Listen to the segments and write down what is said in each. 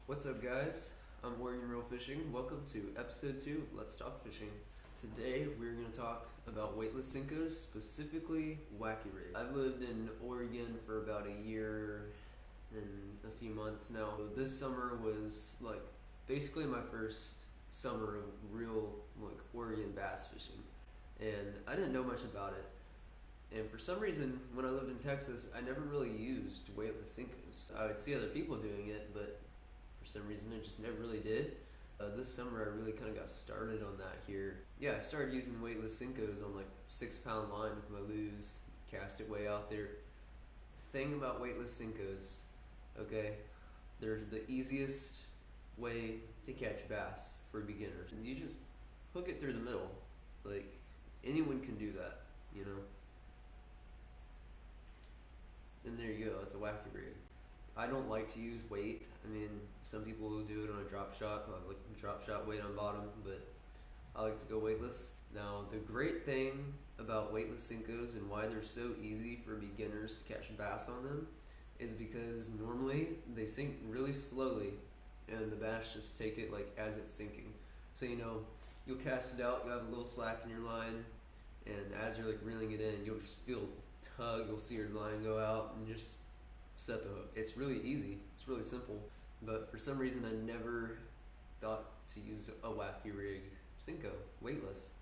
What's up, guys? I'm Oregon Real Fishing. Welcome to episode 2 of Let's Talk Fishing. Today we're going to talk about weightless Senkos, specifically wacky rig. I've lived in Oregon for about a year and a few months now. This summer was like basically my first summer of real Oregon bass fishing, and I didn't know much about it. And for some reason, when I lived in Texas, I never really used weightless Senkos. I would see other people doing it, but for some reason I just never really did. This summer I really kind of got started on that here. Yeah, I started using weightless Senkos on like 6-pound line with my lures, cast it way out there. Thing about weightless Senkos, okay, they're the easiest way to catch bass for beginners. And you just hook it through the middle. Like, anyone can do that, you know? And there you go, it's a wacky rig. I don't like to use weight. I mean, some people will do it on a drop shot, like drop shot weight on bottom, but I like to go weightless. Now, the great thing about weightless Senkos and why they're so easy for beginners to catch bass on them is because normally they sink really slowly and the bass just take it like as it's sinking. So, you know, you'll cast it out, you'll have a little slack in your line, and as you're like reeling it in, you'll just feel a tug, you'll see your line go out and just set the hook. It's really easy, it's really simple, but for some reason I never thought to use a wacky rig Senko, weightless.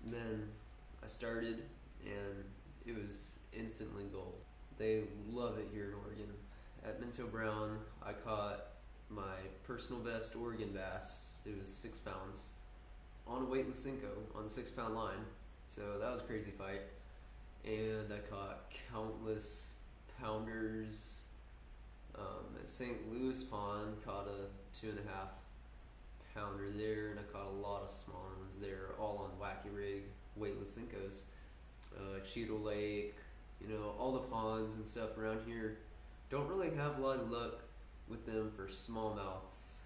And then I started and it was instantly gold. They love it here in Oregon. At Minto Brown, I caught my personal best Oregon bass. It was 6 pounds on a weightless Senko on a 6-pound line. So that was a crazy fight. And I caught countless pounders. At St. Louis Pond, caught a 2.5 pounder there, and I caught a lot of smaller ones there, all on wacky rig weightless Senkos. Cheadle Lake, you know, all the ponds and stuff around here don't really have a lot of luck with them for smallmouths,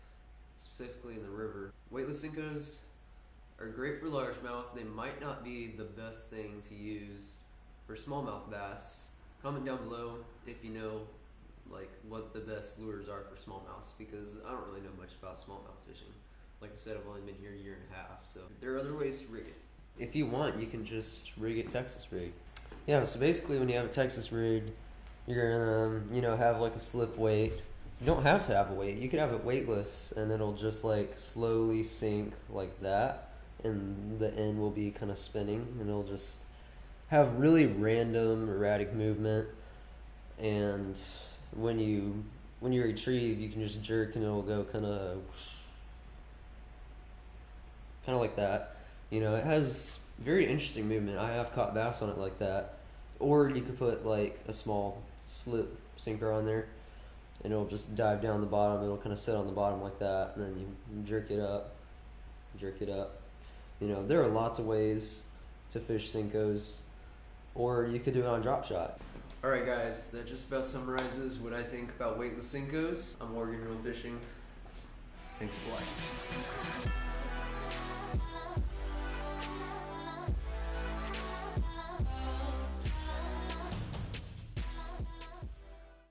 specifically in the river. Weightless Senkos are great for largemouth. They might not be the best thing to use for smallmouth bass. Comment down below if you know like what the best lures are for smallmouths, because I don't really know much about smallmouth fishing. Like I said, I've only been here a year and a half, so there are other ways to rig it. If you want, you can just rig it Texas rig. Yeah, so basically when you have a Texas rig, you're gonna, you know, have like a slip weight. You don't have to have a weight. You could have it weightless and it'll just like slowly sink like that, and the end will be kind of spinning, and it'll just have really random, erratic movement. And when you retrieve, you can just jerk and it'll go kind of like that. You know, it has very interesting movement. I have caught bass on it like that. Or you could put like a small slip sinker on there and it'll just dive down the bottom. It'll kind of sit on the bottom like that, and then you jerk it up. You know, there are lots of ways to fish Senkos, or you could do it on drop shot. Alright guys, that just about summarizes what I think about weightless Senkos. I'm Oregon Real Fishing. Thanks for watching.